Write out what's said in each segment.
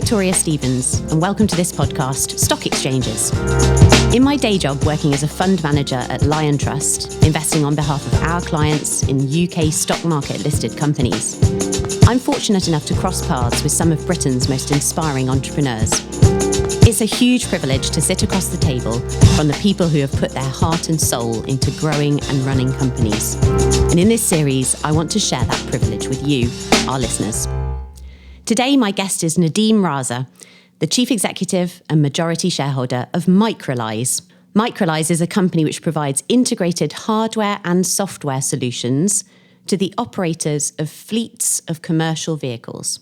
Victoria Stevens, and welcome to this podcast, Stock Exchanges. In my day job working as a fund manager at Lion Trust, investing on behalf of our clients in UK stock market listed companies, I'm fortunate enough to cross paths with some of Britain's most inspiring entrepreneurs. It's a huge privilege to sit across the table from the people who have put their heart and soul into growing and running companies. And in this series, I want to share that privilege with you, our listeners. Today, my guest is Nadeem Raza, the Chief Executive and Majority Shareholder of Microlise. Microlise is a company which provides integrated hardware and software solutions to the operators of fleets of commercial vehicles.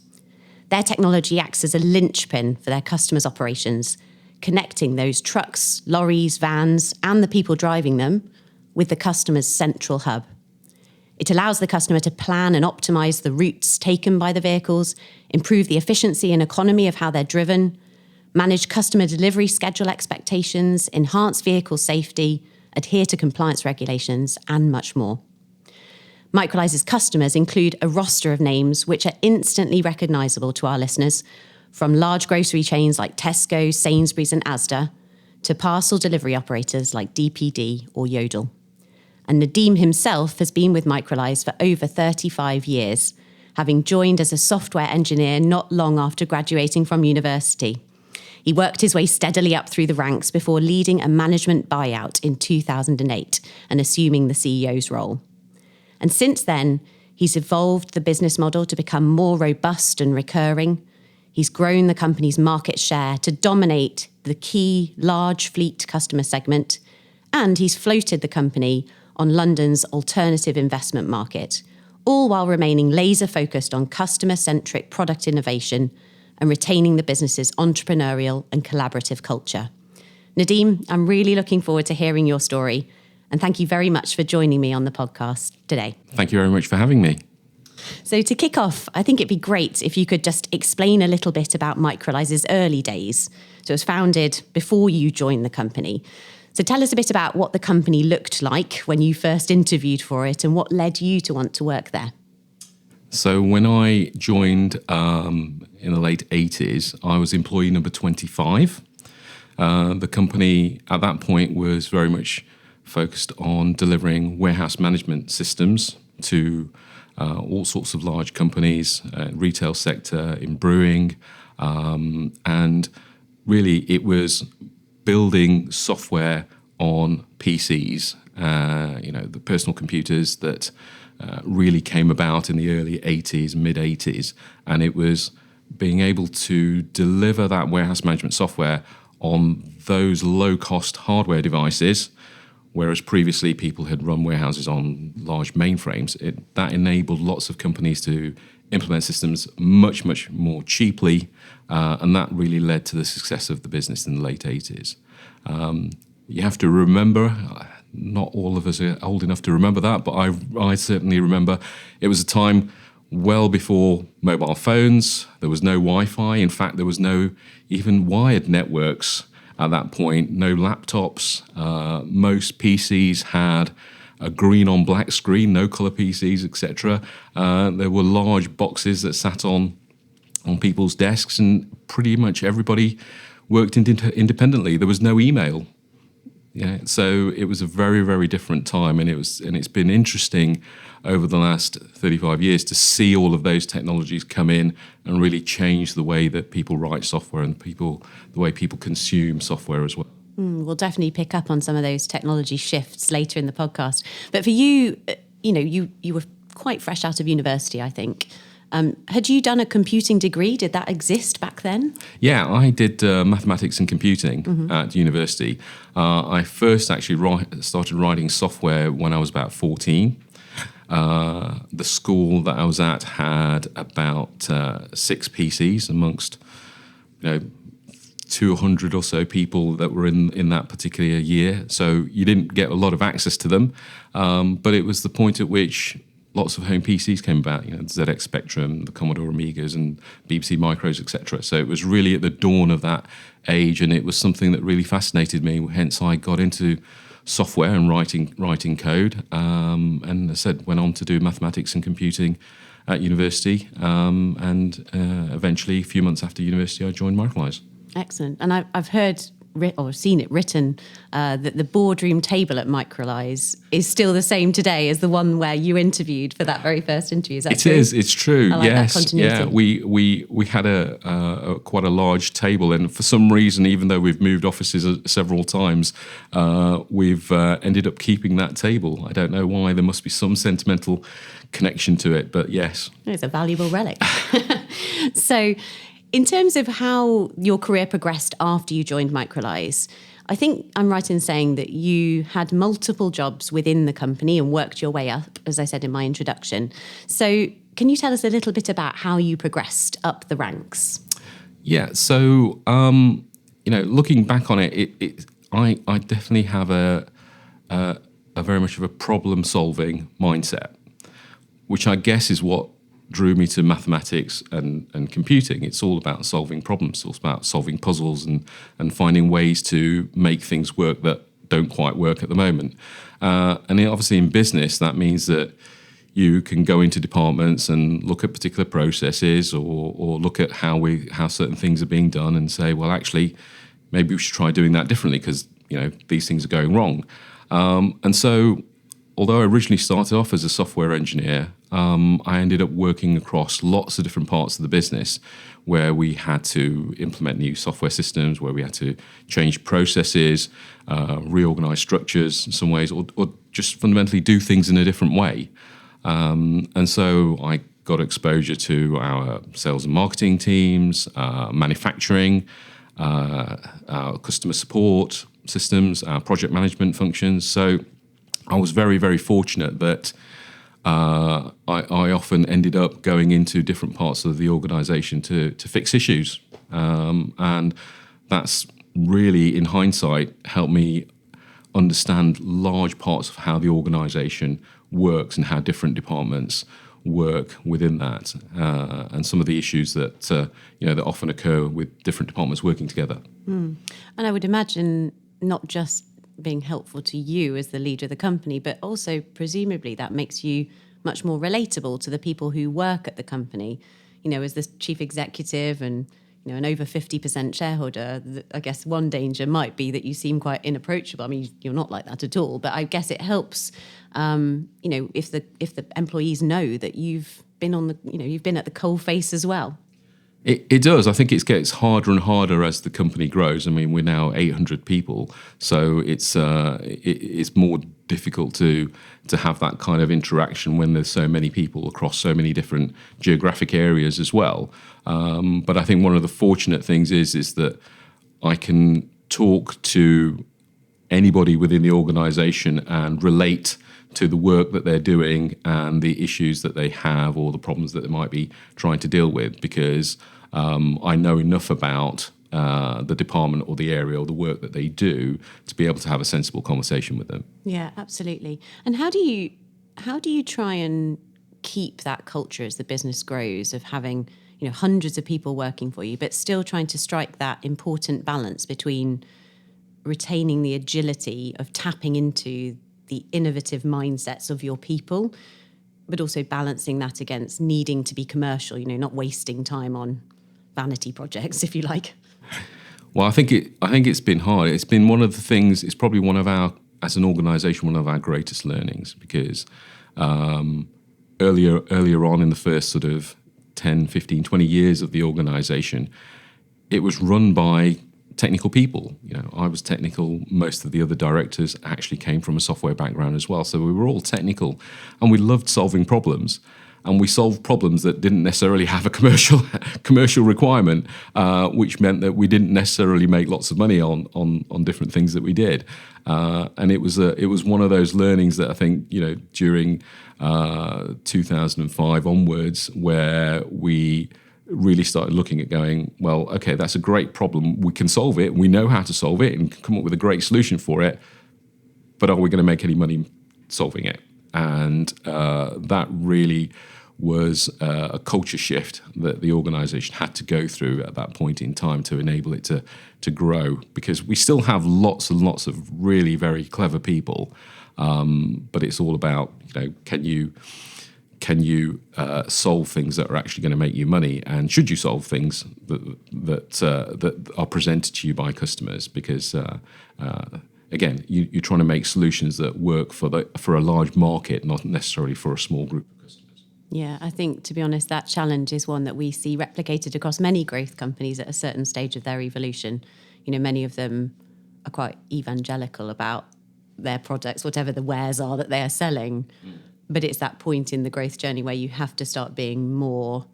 Their technology acts as a linchpin for their customers' operations, connecting those trucks, lorries, vans, and the people driving them with the customer's central hub. It allows the customer to plan and optimize the routes taken by the vehicles, improve the efficiency and economy of how they're driven, manage customer delivery schedule expectations, enhance vehicle safety, adhere to compliance regulations, and much more. Microlise's customers include a roster of names which are instantly recognisable to our listeners, from large grocery chains like Tesco, Sainsbury's and Asda, to parcel delivery operators like DPD or Yodel. And Nadeem himself has been with Microlise for over 35 years, having joined as a software engineer not long after graduating from university. He worked his way steadily up through the ranks before leading a management buyout in 2008 and assuming the CEO's role. And since then, he's evolved the business model to become more robust and recurring. He's grown the company's market share to dominate the key large fleet customer segment, and he's floated the company on London's alternative investment market, all while remaining laser-focused on customer-centric product innovation and retaining the business's entrepreneurial and collaborative culture. Nadeem, I'm really looking forward to hearing your story, and thank you very much for joining me on the podcast today. Thank you very much for having me. So to kick off, I think it'd be great if you could just explain a little bit about Microlise's early days. So it was founded before you joined the company. So tell us a bit about what the company looked like when you first interviewed for it and what led you to want to work there. So when I joined in the late 80s, I was employee number 25. The company at that point was very much focused on delivering warehouse management systems to all sorts of large companies, retail sector, in brewing, and really it was building software on PCs, the personal computers that really came about in the early 80s, mid 80s, and it was being able to deliver that warehouse management software on those low-cost hardware devices. Whereas previously people had run warehouses on large mainframes, that enabled lots of companies to implement systems much, much more cheaply, and that really led to the success of the business in the late 80s. You have to remember, not all of us are old enough to remember that, but I certainly remember it was a time well before mobile phones. There was no Wi-Fi. In fact, there was no even wired networks. At that point, no laptops. Most PCs had a green on black screen, no colour PCs, etc. There were large boxes that sat on people's desks, and pretty much everybody worked independently. There was no email. Yeah, so it was a very, very different time, and it's been interesting over the last 35 years to see all of those technologies come in and really change the way that people write software and the way people consume software as well. We'll definitely pick up on some of those technology shifts later in the podcast. But for you, you were quite fresh out of university, I think. Had you done a computing degree? Did that exist back then? Yeah, I did mathematics and computing at university. I first actually started writing software when I was about 14. The school that I was at had about 6 PCs amongst 200 or so people that were in that particular year. So you didn't get a lot of access to them, but it was the point at which lots of home PCs came about, the ZX Spectrum, the Commodore Amigas and BBC Micros, etc. So it was really at the dawn of that age, and it was something that really fascinated me, hence I got into software and writing code, and as I said, went on to do mathematics and computing at university, and eventually, a few months after university, I joined Microlise. Excellent. And I've heard or seen it written that the boardroom table at Microlise is still the same today as the one where you interviewed for that very first interview. Is that true? It is. It's true. I like that continuity. Yeah. We had a quite a large table, and for some reason, even though we've moved offices several times, we've ended up keeping that table. I don't know why. There must be some sentimental connection to it, but yes, it's a valuable relic. So, in terms of how your career progressed after you joined Microlise, I think I'm right in saying that you had multiple jobs within the company and worked your way up, as I said in my introduction. So can you tell us a little bit about how you progressed up the ranks? Yeah. So, looking back on it, I definitely have a very much of a problem-solving mindset, which I guess is what drew me to mathematics and computing. It's all about solving problems. It's all about solving puzzles and finding ways to make things work that don't quite work at the moment. And obviously in business, that means that you can go into departments and look at particular processes or look at how certain things are being done and say, well, actually, maybe we should try doing that differently because these things are going wrong. And so, although I originally started off as a software engineer, I ended up working across lots of different parts of the business where we had to implement new software systems, where we had to change processes, reorganize structures in some ways, or just fundamentally do things in a different way. And so I got exposure to our sales and marketing teams, manufacturing, our customer support systems, our project management functions. So I was very, very fortunate that I often ended up going into different parts of the organisation to fix issues. And that's really, in hindsight, helped me understand large parts of how the organisation works and how different departments work within that, and some of the issues that that often occur with different departments working together. And I would imagine not just being helpful to you as the leader of the company, but also presumably that makes you much more relatable to the people who work at the company. As the chief executive and an over 50% shareholder, I guess one danger might be that you seem quite inapproachable. I mean, you're not like that at all, but I guess it helps, if the employees know that you've been you've been at the coal face as well. It does. I think it gets harder and harder as the company grows. I mean, we're now 800 people, so it's more difficult to have that kind of interaction when there's so many people across so many different geographic areas as well. But I think one of the fortunate things is that I can talk to anybody within the organisation and relate to the work that they're doing and the issues that they have or the problems that they might be trying to deal with, because I know enough about the department or the area or the work that they do to be able to have a sensible conversation with them. Yeah, absolutely. And how do you try and keep that culture as the business grows of having hundreds of people working for you, but still trying to strike that important balance between retaining the agility of tapping into the innovative mindsets of your people, but also balancing that against needing to be commercial, not wasting time on vanity projects, if you like? Well, I think it's been hard. It's been one of the things, it's probably one of our, as an organisation, one of our greatest learnings, because earlier on in the first sort of 10, 15, 20 years of the organisation, it was run by technical people. I was technical. Most of the other directors actually came from a software background as well. So we were all technical and we loved solving problems. And we solved problems that didn't necessarily have a commercial requirement, which meant that we didn't necessarily make lots of money on different things that we did. And it was one of those learnings that I think during 2005 onwards, where we really started looking at going, well, okay, that's a great problem. We can solve it. We know how to solve it and come up with a great solution for it. But are we going to make any money solving it? And that really was a culture shift that the organisation had to go through at that point in time to enable it to grow, because we still have lots and lots of really very clever people, but it's all about can can you solve things that are actually going to make you money, and should you solve things that are presented to you by customers? Because again, you're trying to make solutions that work for a large market, not necessarily for a small group of customers. Yeah, I think, to be honest, that challenge is one that we see replicated across many growth companies at a certain stage of their evolution. Many of them are quite evangelical about their products, whatever the wares are that they are selling. But it's that point in the growth journey where you have to start being more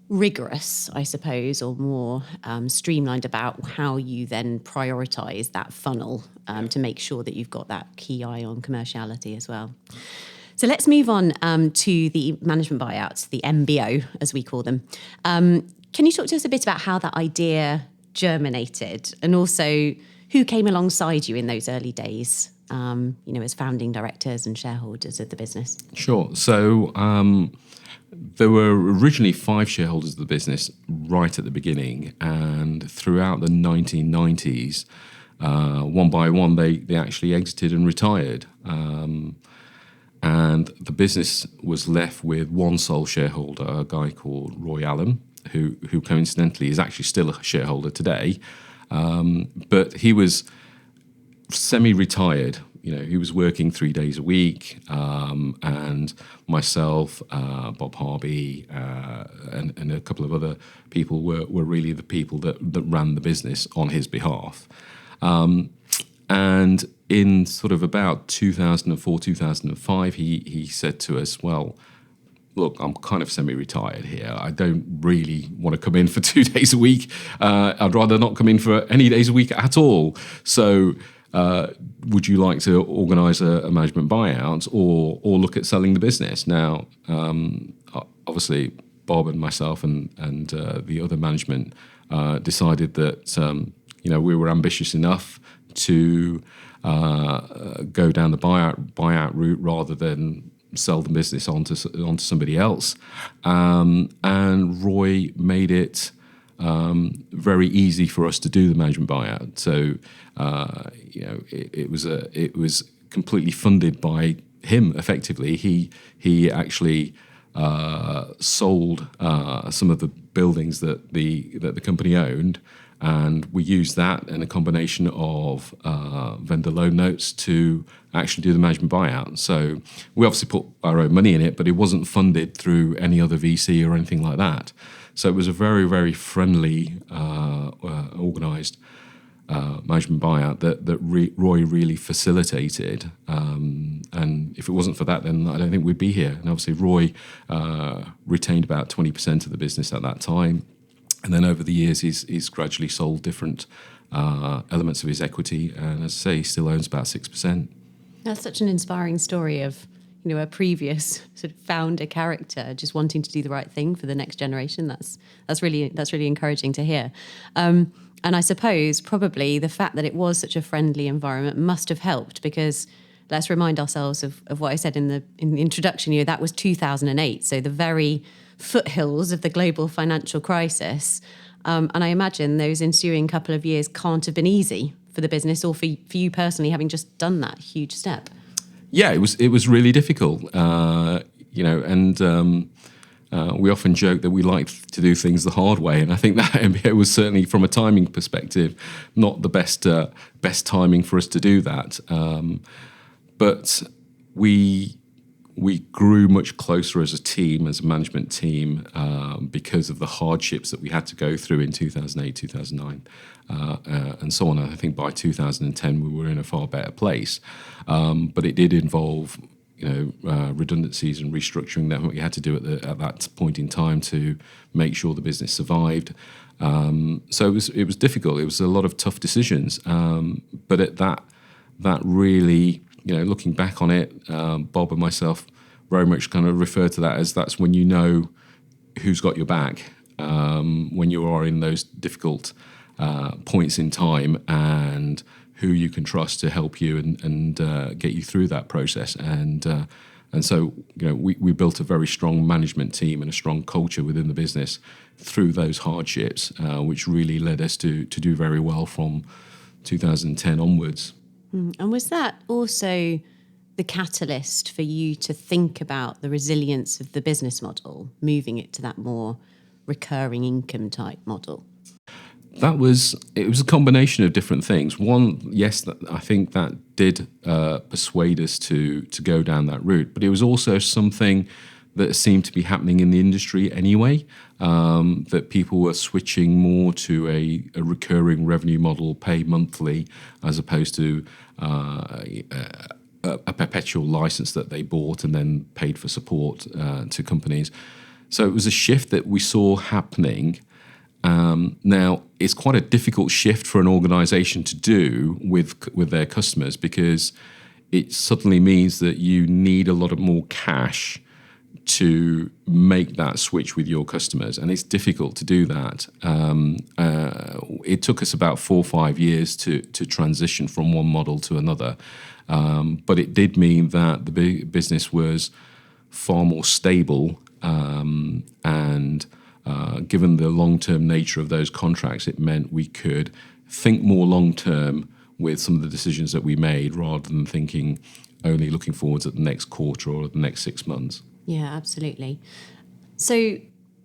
rigorous, I suppose, or more streamlined about how you then prioritise that funnel to make sure that you've got that key eye on commerciality as well. So let's move on to the management buyouts, the MBO, as we call them. Can you talk to us a bit about how that idea germinated, and also who came alongside you in those early days, as founding directors and shareholders of the business? Sure. So there were originally 5 shareholders of the business right at the beginning, and throughout the 1990s, one by one, they actually exited and retired. And the business was left with one sole shareholder, a guy called Roy Allen, who coincidentally is actually still a shareholder today. But he was semi-retired. He was working 3 days a week, and myself, Bob Harvey, and a couple of other people were really the people that ran the business on his behalf. And in sort of about 2004, 2005, he said to us, well, look, I'm kind of semi-retired here. I don't really want to come in for 2 days a week. I'd rather not come in for any days a week at all. So would you like to organise a management buyout or look at selling the business? Now, obviously, Bob and myself and the other management decided that we were ambitious enough to go down the buyout route rather than sell the business onto somebody else. And Roy made it very easy for us to do the management buyout. So it was completely funded by him. Effectively, he actually sold some of the buildings that the company owned, and we used that in a combination of vendor loan notes to actually do the management buyout. So we obviously put our own money in it, but it wasn't funded through any other VC or anything like that. So it was a very, very friendly, organised management buyout that Roy really facilitated. And if it wasn't for that, then I don't think we'd be here. And obviously Roy retained about 20% of the business at that time. And then over the years, he's gradually sold different elements of his equity. And as I say, he still owns about 6%. That's such an inspiring story of, a previous sort of founder character just wanting to do the right thing for the next generation. That's really encouraging to hear. And I suppose probably the fact that it was such a friendly environment must have helped, because let's remind ourselves of what I said in the introduction. That was 2008, so the very foothills of the global financial crisis. And I imagine those ensuing couple of years can't have been easy for the business or for you personally, having just done that huge step. Yeah, it was really difficult, and we often joke that we like to do things the hard way, and I think that MBA was certainly, from a timing perspective, not the best timing for us to do that. But we grew much closer as a team, as a management team, because of the hardships that we had to go through in 2008, 2009, and so on. And I think by 2010 we were in a far better place. But it did involve, redundancies and restructuring that we had to do at that point in time to make sure the business survived. So it was difficult. It was a lot of tough decisions. But at that really, looking back on it, Bob and myself very much kind of refer to that as that's when you know who's got your back, when you are in those difficult points in time, and who you can trust to help you and get you through that process. And so we built a very strong management team and a strong culture within the business through those hardships, which really led us to do very well from 2010 onwards. And was that also the catalyst for you to think about the resilience of the business model, moving it to that more recurring income type model? It was a combination of different things. One, yes, I think that did persuade us to go down that route, but it was also something that seemed to be happening in the industry anyway, that people were switching more to a recurring revenue model, pay monthly, as opposed to a perpetual license that they bought and then paid for support to companies. So it was a shift that we saw happening. Now, it's quite a difficult shift for an organization to do with their customers, because it suddenly means that you need a lot of more cash to make that switch with your customers, and it's difficult to do that. It took us about 4 or 5 years to transition from one model to another, but it did mean that the business was far more stable, and given the long-term nature of those contracts, it meant we could think more long-term with some of the decisions that we made, rather than thinking only looking forwards at the next quarter or the next 6 months. Yeah, absolutely. So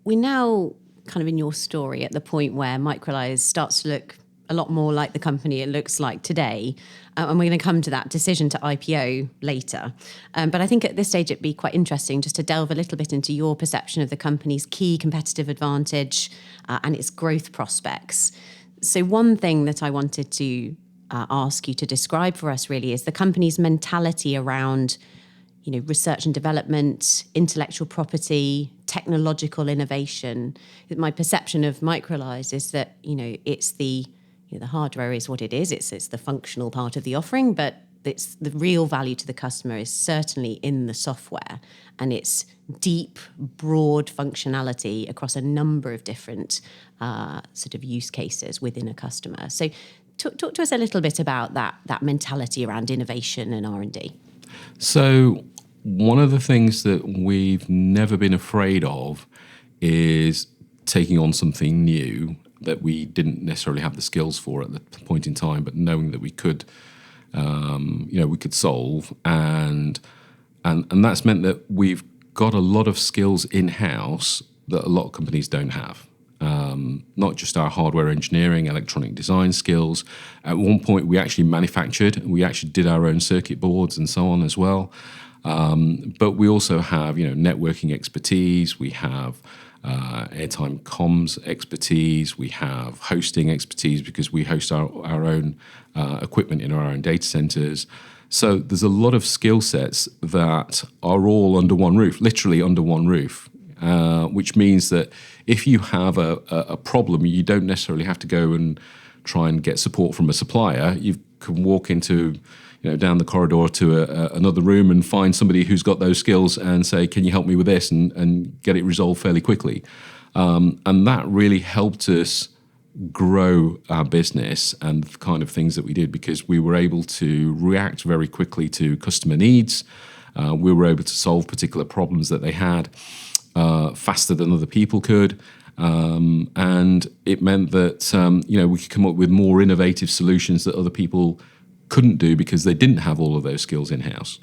we're now kind of in your story at the point where Microlise starts to look a lot more like the company it looks like today. And we're going to come to that decision to IPO later. But I think at this stage it'd be quite interesting just to delve a little bit into your perception of the company's key competitive advantage and its growth prospects. So one thing that I wanted to ask you to describe for us really is the company's mentality around research and development, intellectual property, technological innovation. My perception of Microlise is that, it's the hardware is what it is. It's the functional part of the offering, but it's the real value to the customer is certainly in the software and its deep, broad functionality across a number of different sort of use cases within a customer. So talk to us a little bit about that mentality around innovation and R&D. So one of the things that we've never been afraid of is taking on something new that we didn't necessarily have the skills for at the point in time, but knowing that we could, we could solve, and that's meant that we've got a lot of skills in-house that a lot of companies don't have. Not just our hardware engineering, electronic design skills. At one point, we actually did our own circuit boards and so on as well. But we also have, networking expertise. We have airtime comms expertise. We have hosting expertise because we host our own equipment in our own data centers. So there's a lot of skill sets that are all under one roof, literally under one roof, which means that if you have a problem, you don't necessarily have to go and try and get support from a supplier. You can walk into down the corridor to another room and find somebody who's got those skills and say, can you help me with this, and get it resolved fairly quickly. And that really helped us grow our business and the kind of things that we did, because we were able to react very quickly to customer needs. We were able to solve particular problems that they had faster than other people could. And it meant that, we could come up with more innovative solutions that other people couldn't do because they didn't have all of those skills in-house.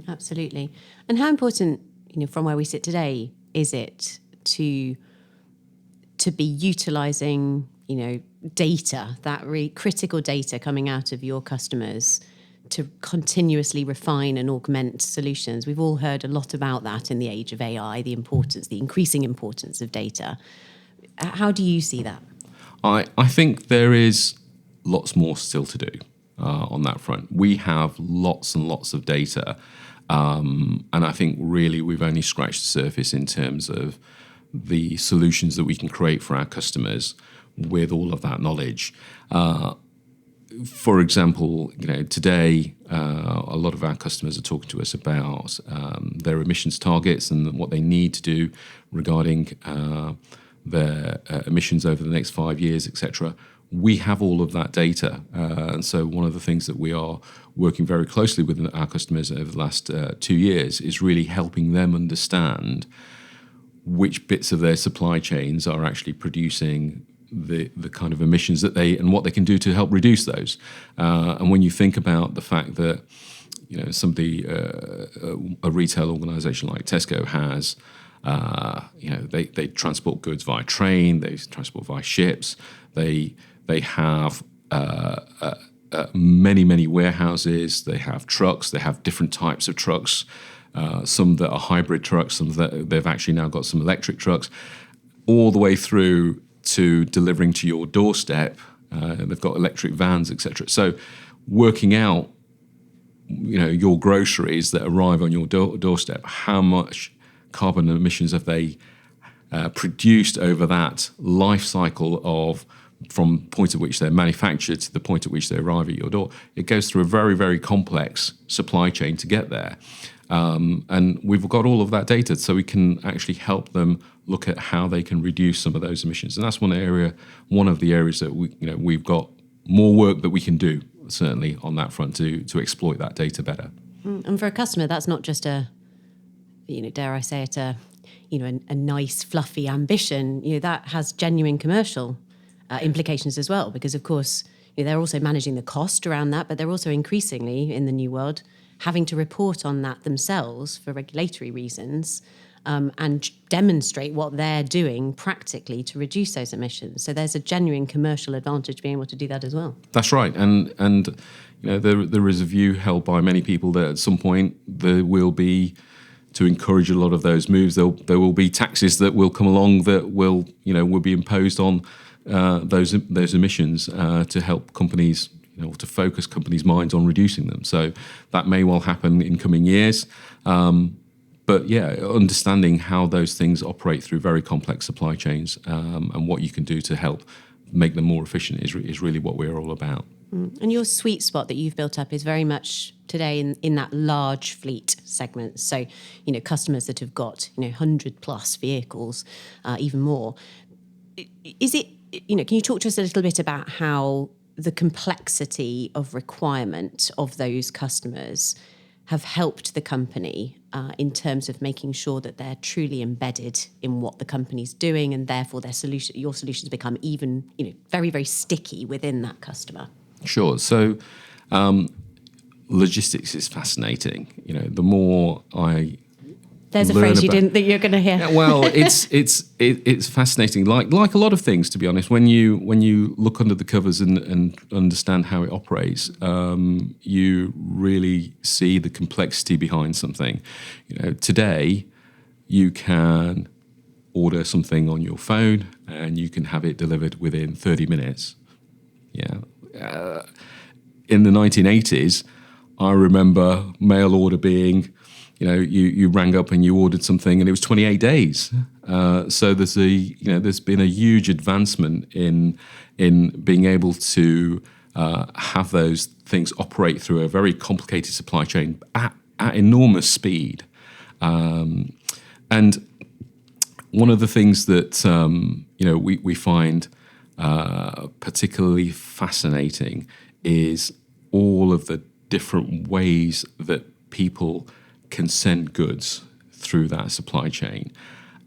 Absolutely. And how important, from where we sit today, is it to be utilising, data, that really critical data coming out of your customers, to continuously refine and augment solutions? We've all heard a lot about that in the age of AI, the increasing importance of data. How do you see that? I think there is lots more still to do on that front. We have lots and lots of data, and I think really we've only scratched the surface in terms of the solutions that we can create for our customers with all of that knowledge. For example, today a lot of our customers are talking to us about their emissions targets and what they need to do regarding their emissions over the next 5 years, etc. We have all of that data. And so one of the things that we are working very closely with our customers over the last 2 years is really helping them understand which bits of their supply chains are actually producing the kind of emissions that and what they can do to help reduce those. And when you think about the fact that somebody, a retail organisation like Tesco has, they transport goods via train, they transport via ships, they have many warehouses, they have trucks, they have different types of trucks, some that are hybrid trucks, some that they've actually now got some electric trucks, all the way through to delivering to your doorstep. They've got electric vans, etc. So working out, your groceries that arrive on your doorstep, how much carbon emissions have they produced over that life cycle of from the point at which they're manufactured to the point at which they arrive at your door. It goes through a very, very complex supply chain to get there. And we've got all of that data, so we can actually help them look at how they can reduce some of those emissions. And that's one of the areas that we've got more work that we can do, certainly on that front, to exploit that data better. And for a customer, that's not just a, dare I say it, a nice, fluffy ambition. That has genuine commercial implications as well, because of course they're also managing the cost around that, but they're also increasingly in the new world having to report on that themselves for regulatory reasons, and demonstrate what they're doing practically to reduce those emissions. So there's a genuine commercial advantage being able to do that as well. That's right, and there is a view held by many people that at some point there will be, to encourage a lot of those moves, there will be taxes that will come along that will be imposed on those emissions to help companies, to focus companies' minds on reducing them. So that may well happen in coming years. But yeah, understanding how those things operate through very complex supply chains, and what you can do to help make them more efficient is really what we're all about. And your sweet spot that you've built up is very much today in that large fleet segment. So, customers that have got, 100 plus vehicles, even more. Is it, can you talk to us a little bit about how the complexity of requirement of those customers have helped the company in terms of making sure that they're truly embedded in what the company's doing, and therefore your solutions become even, very, very sticky within that customer? Sure. So logistics is fascinating. The more I There's a phrase you didn't think you're going to hear. Well, it's fascinating. Like a lot of things, to be honest. When you look under the covers and understand how it operates, you really see the complexity behind something. Today you can order something on your phone and you can have it delivered within 30 minutes. Yeah. In the 1980s, I remember mail order being, you rang up and you ordered something and it was 28 days. So there's been a huge advancement in being able to have those things operate through a very complicated supply chain at enormous speed. And one of the things that we find particularly fascinating is all of the different ways that people can send goods through that supply chain,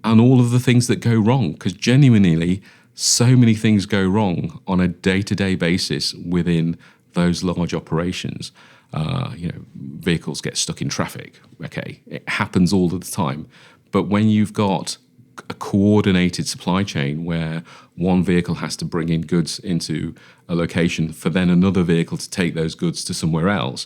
and all of the things that go wrong, because genuinely so many things go wrong on a day-to-day basis within those large operations. Vehicles get stuck in traffic. Okay, it happens all of the time. But when you've got a coordinated supply chain where one vehicle has to bring in goods into a location for then another vehicle to take those goods to somewhere else,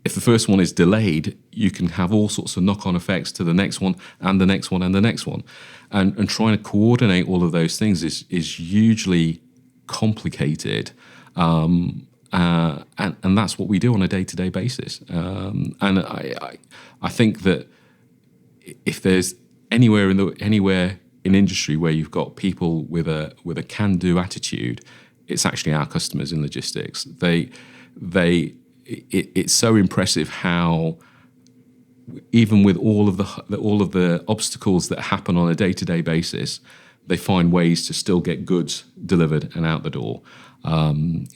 if the first one is delayed, you can have all sorts of knock-on effects to the next one and the next one and the next one. And trying to coordinate all of those things is hugely complicated. And that's what we do on a day-to-day basis. And I think that if there's anywhere in industry where you've got people with a can-do attitude, it's actually our customers in logistics. It's so impressive how, even with all of the obstacles that happen on a day-to-day basis, they find ways to still get goods delivered and out the door.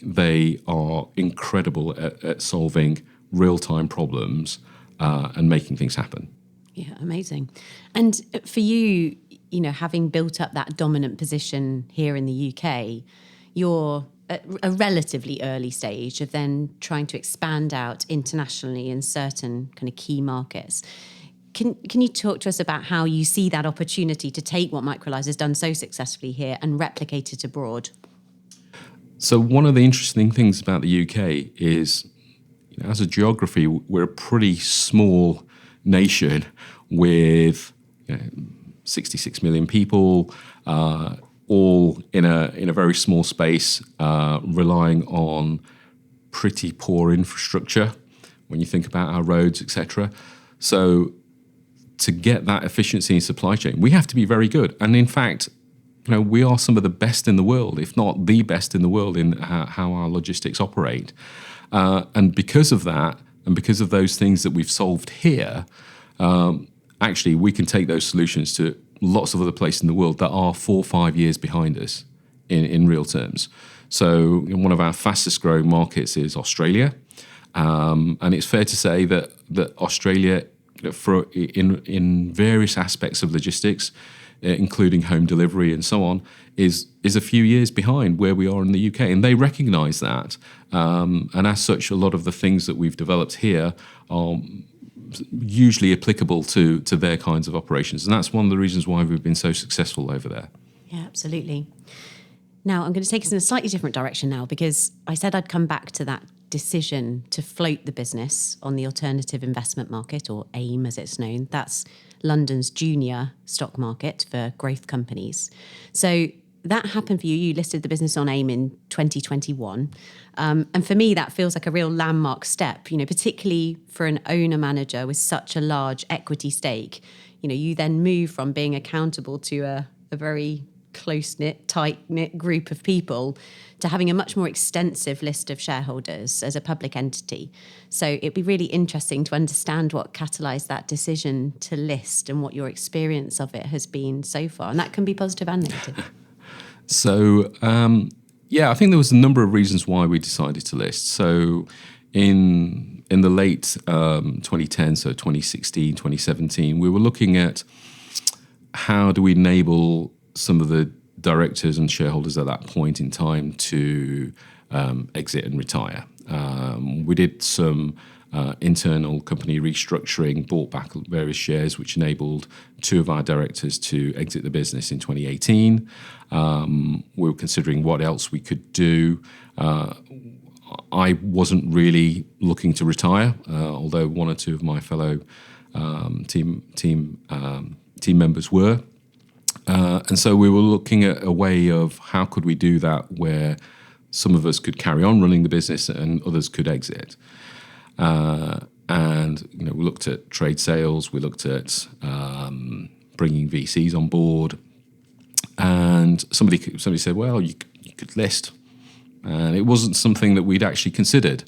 They are incredible at solving real-time problems and making things happen. Yeah, amazing. And for you, having built up that dominant position here in the UK, your at a relatively early stage of then trying to expand out internationally in certain kind of key markets. Can you talk to us about how you see that opportunity to take what Microlise has done so successfully here and replicate it abroad? So one of the interesting things about the UK is, as a geography, we're a pretty small nation with 66 million people, all in a very small space, relying on pretty poor infrastructure when you think about our roads, etc. So to get that efficiency in supply chain, we have to be very good. And in fact, we are some of the best in the world, if not the best in the world, in how our logistics operate. And because of that, and because of those things that we've solved here, actually we can take those solutions to lots of other places in the world that are 4 or 5 years behind us in real terms. So one of our fastest growing markets is Australia. And it's fair to say that Australia, in various aspects of logistics, including home delivery and so on, is a few years behind where we are in the UK, and they recognise that. And as such, a lot of the things that we've developed here are usually applicable to their kinds of operations, and that's one of the reasons why we've been so successful over there. Yeah, absolutely. Now, I'm going to take us in a slightly different direction now, because I said I'd come back to that decision to float the business on the alternative investment market, or AIM as it's known. That's London's junior stock market for growth companies. So that happened for you. You listed the business on AIM in 2021. And for me, that feels like a real landmark step, particularly for an owner manager with such a large equity stake. You then move from being accountable to a very close-knit, tight-knit group of people to having a much more extensive list of shareholders as a public entity. So it'd be really interesting to understand what catalysed that decision to list and what your experience of it has been so far. And that can be positive and negative. So, I think there was a number of reasons why we decided to list. So in the late 2010, so 2016, 2017, we were looking at how do we enable some of the directors and shareholders at that point in time to exit and retire. We did some internal company restructuring, bought back various shares, which enabled 2 of our directors to exit the business in 2018. We were considering what else we could do. I wasn't really looking to retire, although 1 or 2 of my fellow team members were. And so we were looking at a way of how could we do that where some of us could carry on running the business and others could exit. And we looked at trade sales, we looked at bringing VCs on board, and somebody said, well, you could list. And it wasn't something that we'd actually considered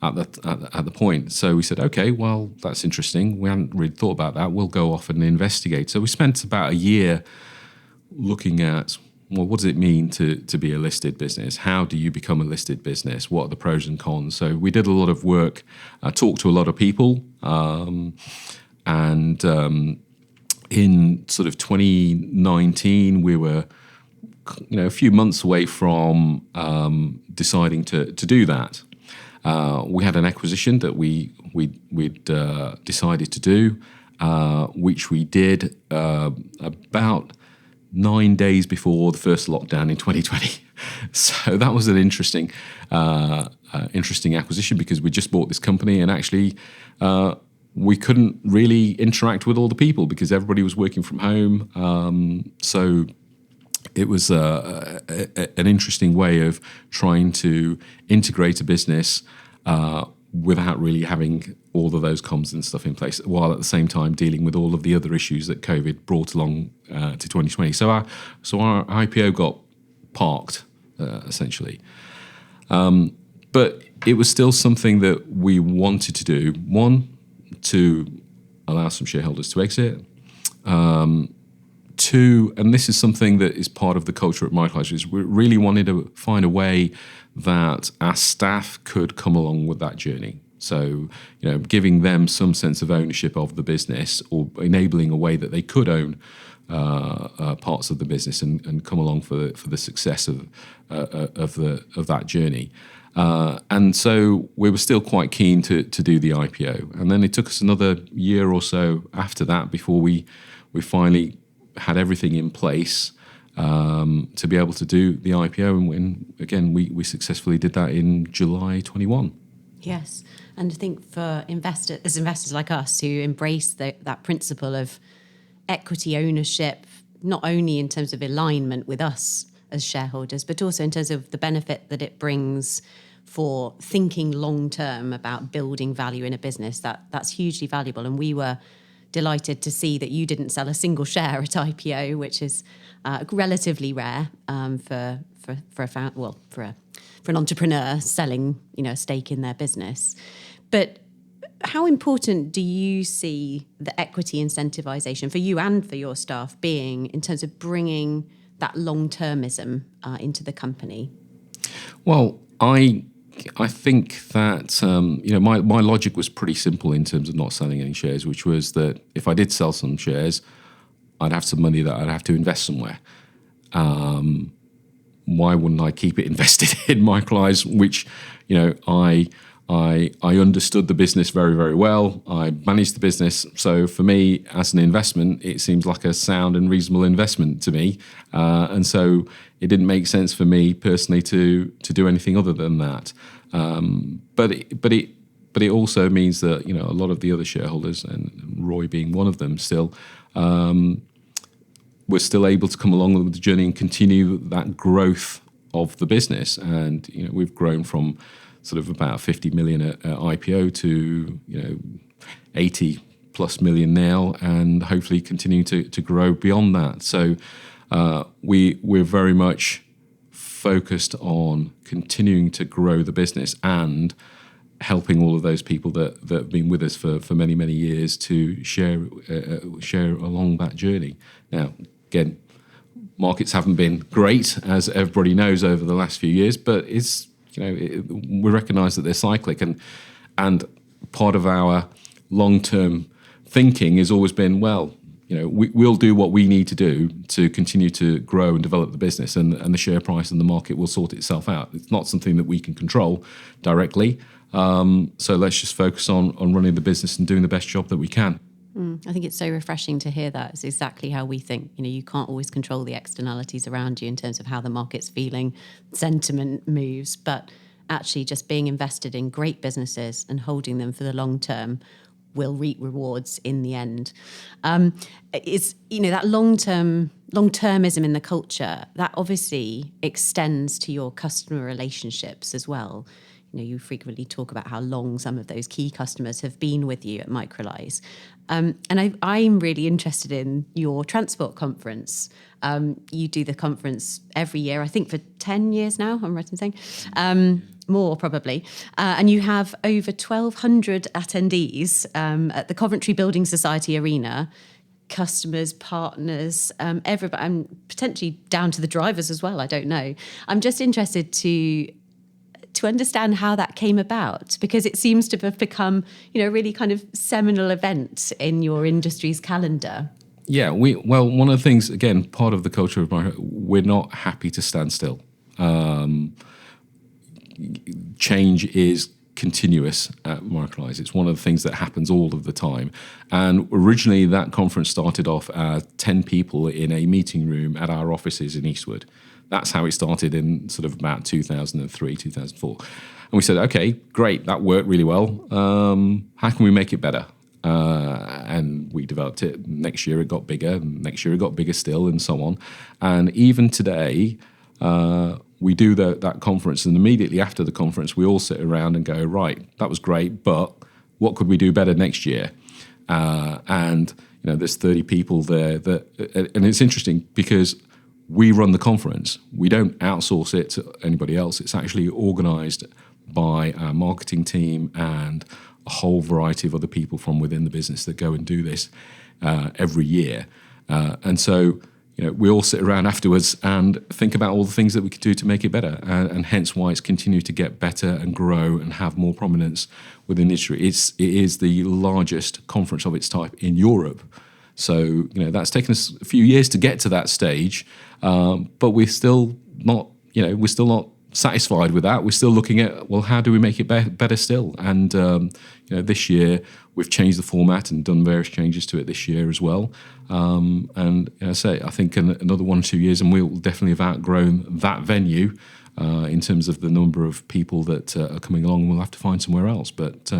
at the point. So we said, okay, well, that's interesting. We hadn't really thought about that. We'll go off and investigate. So we spent about a year looking at, well, what does it mean to be a listed business? How do you become a listed business? What are the pros and cons? So we did a lot of work, talked to a lot of people, and in sort of 2019, we were a few months away from deciding to do that. We had an acquisition that we'd decided to do, which we did about 9 days before the first lockdown in 2020. So that was an interesting acquisition, because we just bought this company, and actually we couldn't really interact with all the people because everybody was working from home. So it was an interesting way of trying to integrate a business without really having all of those comms and stuff in place, while at the same time dealing with all of the other issues that COVID brought along to 2020. So our IPO got parked, essentially. But it was still something that we wanted to do. 1, to allow some shareholders to exit. 2, and this is something that is part of the culture at Microlise, is we really wanted to find a way that our staff could come along with that journey. So, giving them some sense of ownership of the business, or enabling a way that they could own parts of the business and come along for the success of that journey. And so we were still quite keen to do the IPO. And then it took us another year or so after that before we finally had everything in place to be able to do the IPO. And again, we successfully did that in July 21. Yes. And I think for investors like us who embrace that principle of equity ownership, not only in terms of alignment with us as shareholders, but also in terms of the benefit that it brings for thinking long term about building value in a business, that's hugely valuable. And we were delighted to see that you didn't sell a single share at IPO, which is relatively rare for an entrepreneur selling a stake in their business. But how important do you see the equity incentivization for you and for your staff being in terms of bringing that long-termism into the company? Well, I think that my logic was pretty simple in terms of not selling any shares, which was that if I did sell some shares, I'd have some money that I'd have to invest somewhere. Why wouldn't I keep it invested in Microlise, which I understood the business very, very well. I managed the business. So for me, as an investment, it seems like a sound and reasonable investment to me. And so it didn't make sense for me personally to do anything other than that. But it also means that, a lot of the other shareholders, and Roy being one of them still, we're still able to come along with the journey and continue that growth of the business. And, we've grown from sort of about 50 million at IPO to 80 plus million now, and hopefully continue to grow beyond that. So we're very much focused on continuing to grow the business and helping all of those people that have been with us for many, many years to share along that journey. Now, again, markets haven't been great, as everybody knows, over the last few years, but it's we recognise that they're cyclic, and part of our long-term thinking has always been, we'll do what we need to do to continue to grow and develop the business, and the share price and the market will sort itself out. It's not something that we can control directly, so let's just focus on running the business and doing the best job that we can. I think it's so refreshing to hear that. It's exactly how we think. You can't always control the externalities around you in terms of how the market's feeling, sentiment moves, but actually just being invested in great businesses and holding them for the long term will reap rewards in the end. It's that long-termism in the culture that obviously extends to your customer relationships as well. You frequently talk about how long some of those key customers have been with you at Microlise. And I'm really interested in your transport conference. You do the conference every year, I think for 10 years now, I'm right in saying. More probably. And you have over 1,200 attendees at the Coventry Building Society Arena, customers, partners, everybody, and potentially down to the drivers as well, I don't know. I'm just interested to understand how that came about, because it seems to have become, a really kind of seminal event in your industry's calendar. Yeah, one of the things, again, part of the culture of we're not happy to stand still. Change is continuous at Microlise. It's one of the things that happens all of the time. And originally that conference started off as 10 people in a meeting room at our offices in Eastwood. That's how it started in sort of about 2003, 2004. And we said, okay, great, that worked really well. How can we make it better? And we developed it. Next year it got bigger. Next year it got bigger still, and so on. And even today, we do that conference, and immediately after the conference, we all sit around and go, right, that was great, but what could we do better next year? And there's 30 people there and it's interesting because we run the conference. We don't outsource it to anybody else. It's actually organised by our marketing team and a whole variety of other people from within the business that go and do this every year. And so, we all sit around afterwards and think about all the things that we could do to make it better, and hence why it's continued to get better and grow and have more prominence within the industry. It is the largest conference of its type in Europe. So, that's taken us a few years to get to that stage, but we're still not satisfied with that. We're still looking at, well, how do we make it better still? And this year we've changed the format and done various changes to it this year as well. And I think another 1 or 2 years, and we'll definitely have outgrown that venue in terms of the number of people that are coming along. We'll have to find somewhere else. But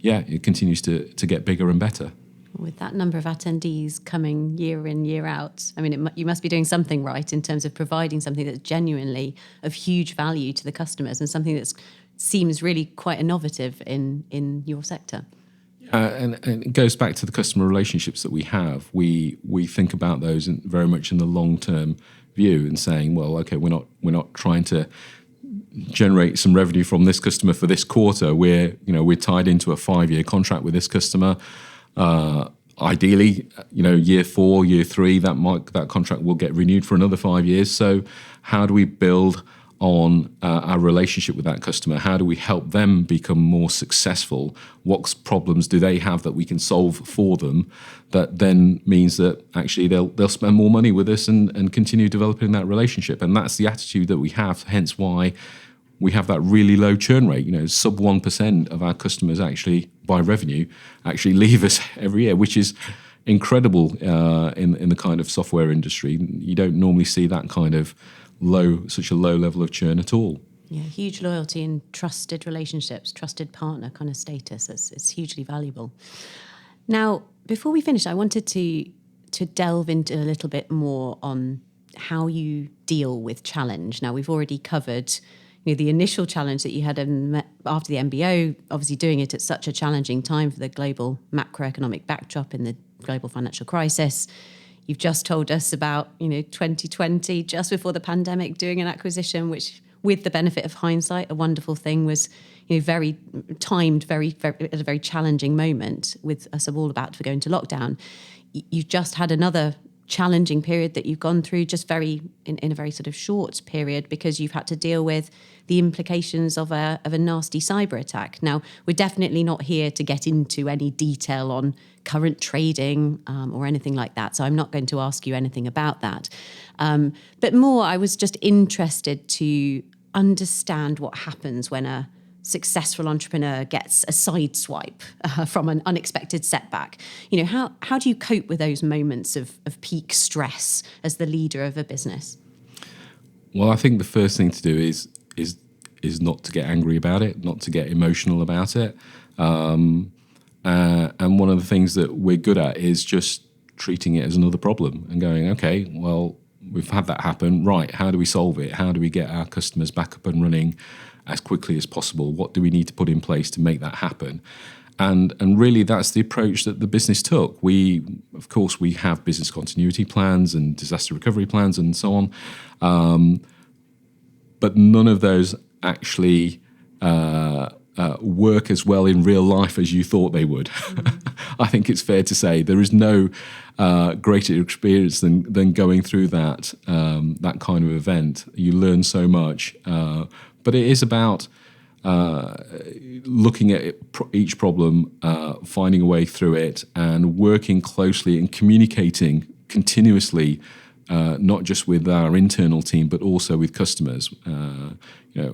it continues to get bigger and better. With that number of attendees coming year in, year out, I mean, you must be doing something right in terms of providing something that's genuinely of huge value to the customers and something that seems really quite innovative in your sector. And it goes back to the customer relationships that we have. We think about those very much in the long-term view and saying, well, okay, we're not trying to generate some revenue from this customer for this quarter. We're tied into a 5-year contract with this customer. Ideally, year 4, year 3, that contract will get renewed for another 5 years. So how do we build on our relationship with that customer? How do we help them become more successful? What problems do they have that we can solve for them? That then means that actually they'll spend more money with us and continue developing that relationship. And that's the attitude that we have, hence why we have that really low churn rate. Sub 1% of our customers actually, by revenue, actually leave us every year, which is incredible in the kind of software industry. You don't normally see that kind of such a low level of churn at all. Yeah, huge loyalty and trusted relationships, trusted partner kind of status. It's hugely valuable. Now, before we finish, I wanted to delve into a little bit more on how you deal with challenge. Now, we've already covered the initial challenge that you had after the MBO, obviously doing it at such a challenging time for the global macroeconomic backdrop in the global financial crisis. You've just told us about 2020, just before the pandemic, doing an acquisition, which, with the benefit of hindsight, a wonderful thing, was very timed, very at a very challenging moment with us all about to go into lockdown. You've just had another challenging period that you've gone through just in a very sort of short period, because you've had to deal with the implications of a nasty cyber attack. Now, we're definitely not here to get into any detail on current trading or anything like that, so I'm not going to ask you anything about that. But more, I was just interested to understand what happens when a successful entrepreneur gets a sideswipe from an unexpected setback. How do you cope with those moments of peak stress as the leader of a business? Well, I think the first thing to do is not to get angry about it, not to get emotional about it. And one of the things that we're good at is just treating it as another problem and going, okay, well, we've had that happen. Right, how do we solve it? How do we get our customers back up and running as quickly as possible? What do we need to put in place to make that happen? And really, that's the approach that the business took. Of course, we have business continuity plans and disaster recovery plans and so on, but none of those actually work as well in real life as you thought they would. I think it's fair to say there is no greater experience than going through that kind of event. You learn so much. But it is about looking at each problem, finding a way through it, and working closely and communicating continuously, not just with our internal team, but also with customers.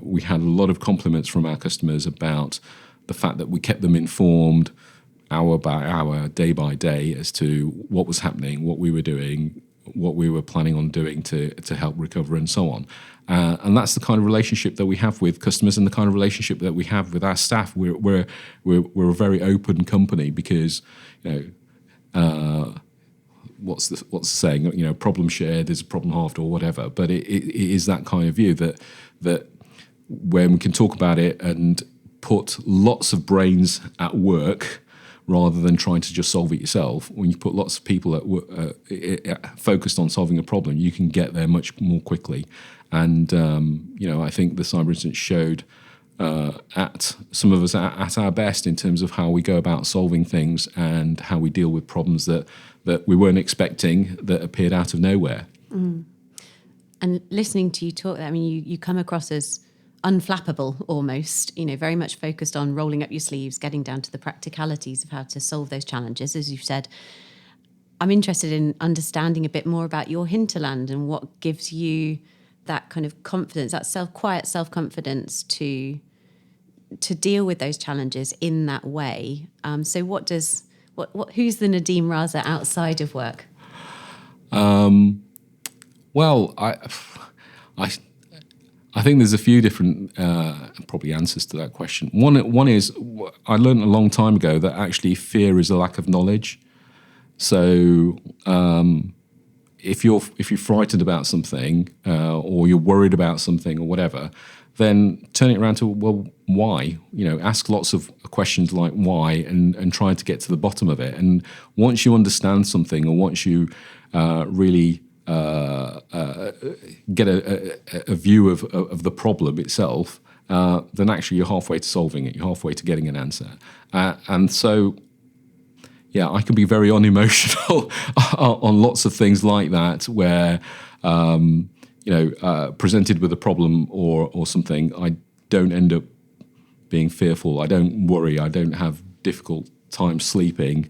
We had a lot of compliments from our customers about the fact that we kept them informed hour by hour, day by day, as to what was happening, what we were doing, what we were planning on doing to help recover, and so on. And that's the kind of relationship that we have with customers, and the kind of relationship that we have with our staff. We're a very open company, because what's the saying? Problem shared is a problem halved, or whatever. But it is that kind of view that when we can talk about it and put lots of brains at work, rather than trying to just solve it yourself. When you put lots of people focused on solving a problem, you can get there much more quickly. And I think the cyber incident showed at some of us at our best in terms of how we go about solving things and how we deal with problems that we weren't expecting, that appeared out of nowhere. And listening to you talk, I mean, you come across as unflappable almost, very much focused on rolling up your sleeves, getting down to the practicalities of how to solve those challenges, as you've said. I'm interested in understanding a bit more about your hinterland and what gives you that kind of confidence, that quiet self-confidence to deal with those challenges in that way. So who's the Nadeem Raza outside of work? Well, I think there's a few different probably answers to that question. One is I learned a long time ago that actually fear is a lack of knowledge. So if you're frightened about something or you're worried about something or whatever, then turn it around to, well, why? Ask lots of questions like why, and try to get to the bottom of it. And once you understand something, or once you really get a view of the problem itself, then actually you're halfway to solving it. You're halfway to getting an answer. And so, yeah, I can be very unemotional on lots of things like that, where presented with a problem or something, I don't end up being fearful. I don't worry. I don't have difficult time sleeping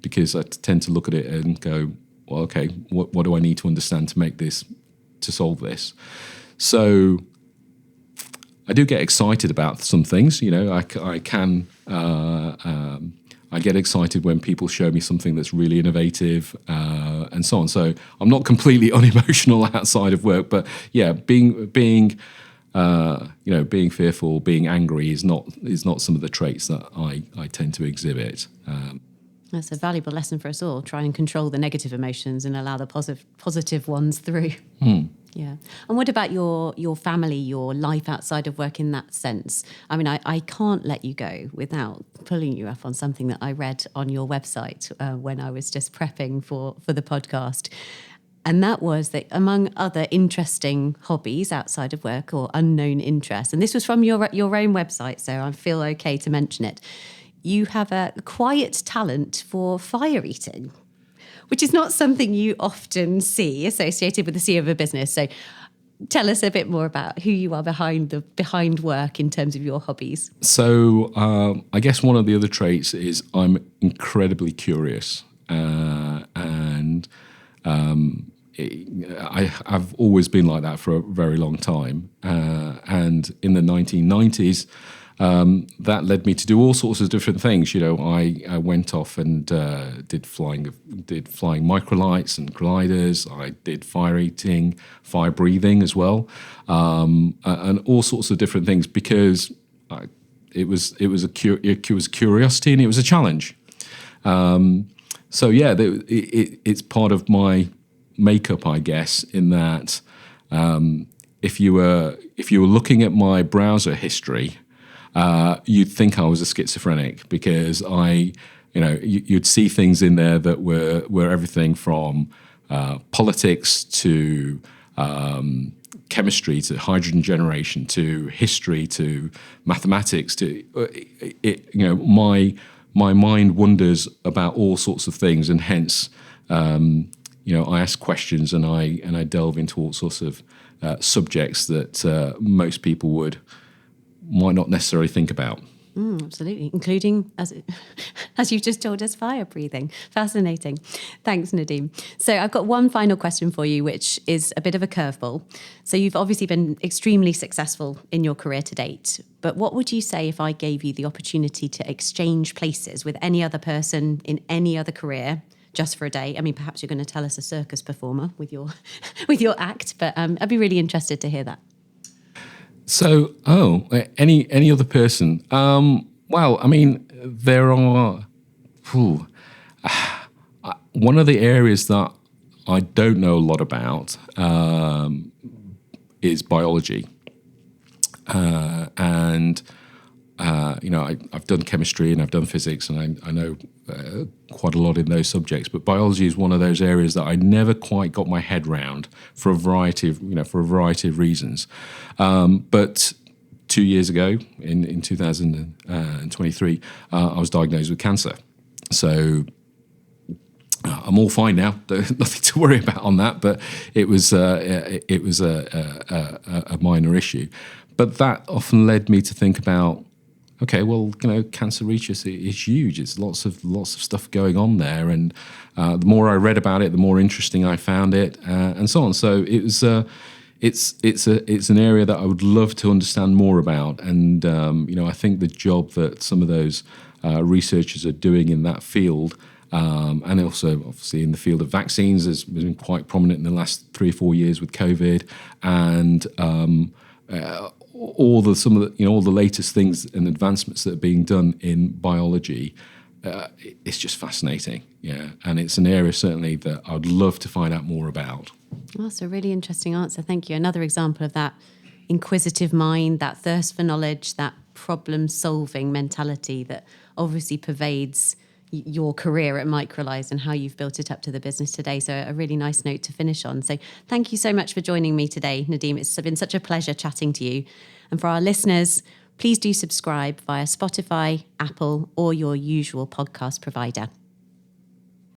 because I tend to look at it and go, well, okay, what do I need to understand to solve this? So I do get excited about some things. I get excited when people show me something that's really innovative and so on. So I'm not completely unemotional outside of work, but yeah, being fearful, being angry is not some of the traits that I tend to exhibit. That's a valuable lesson for us all. Try and control the negative emotions and allow the positive ones through. Yeah. And what about your family, your life outside of work in that sense? I mean, I can't let you go without pulling you up on something that I read on your website when I was just prepping for the podcast. And that was that among other interesting hobbies outside of work or unknown interests, and this was from your own website, so I feel okay to mention it, you have a quiet talent for fire eating, which is not something you often see associated with the CEO of a business. So tell us a bit more about who you are behind work in terms of your hobbies. So I guess one of the other traits is I'm incredibly curious, and I've always been like that for a very long time. And in the 1990s, that led me to do all sorts of different things. I went off and did flying microlights and gliders. I did fire eating, fire breathing as well, and all sorts of different things because it was curiosity and it was a challenge. So yeah, it's part of my makeup, I guess, in that if you were looking at my browser history, you'd think I was a schizophrenic because you'd see things in there that were everything from politics to chemistry to hydrogen generation to history to mathematics to my mind wonders about all sorts of things, and hence I ask questions and I delve into all sorts of subjects that most people might not necessarily think about. Absolutely, including, as you've just told us, fire breathing. Fascinating. Thanks, Nadeem. So I've got one final question for you, which is a bit of a curveball. So you've obviously been extremely successful in your career to date, but what would you say if I gave you the opportunity to exchange places with any other person in any other career just for a day? I mean, perhaps you're going to tell us a circus performer with your act, but I'd be really interested to hear that. So, any other person? Well, I mean, there are. One of the areas that I don't know a lot about is biology, and I've done chemistry and I've done physics, and I know quite a lot in those subjects. But biology is one of those areas that I never quite got my head round for a variety of reasons. But 2 years ago, in 2023, I was diagnosed with cancer. So I'm all fine now. Nothing to worry about on that. But it was a minor issue. But that often led me to think about okay, well, cancer research is huge. It's lots of stuff going on there, and the more I read about it, the more interesting I found it, and so on. So it was. It's an area that I would love to understand more about, and I think the job that some of those researchers are doing in that field, and also obviously in the field of vaccines, has been quite prominent in the last 3 or 4 years with COVID, and all the latest things and advancements that are being done in biology. It's just fascinating, and it's an area certainly that I'd love to find out more about. Well, that's a really interesting answer. Thank you. Another example of that inquisitive mind, that thirst for knowledge, that problem-solving mentality that obviously pervades your career at Microlise and how you've built it up to the business today. So a really nice note to finish on. So thank you so much for joining me today, Nadeem. It's been such a pleasure chatting to you. And for our listeners, please do subscribe via Spotify, Apple, or your usual podcast provider.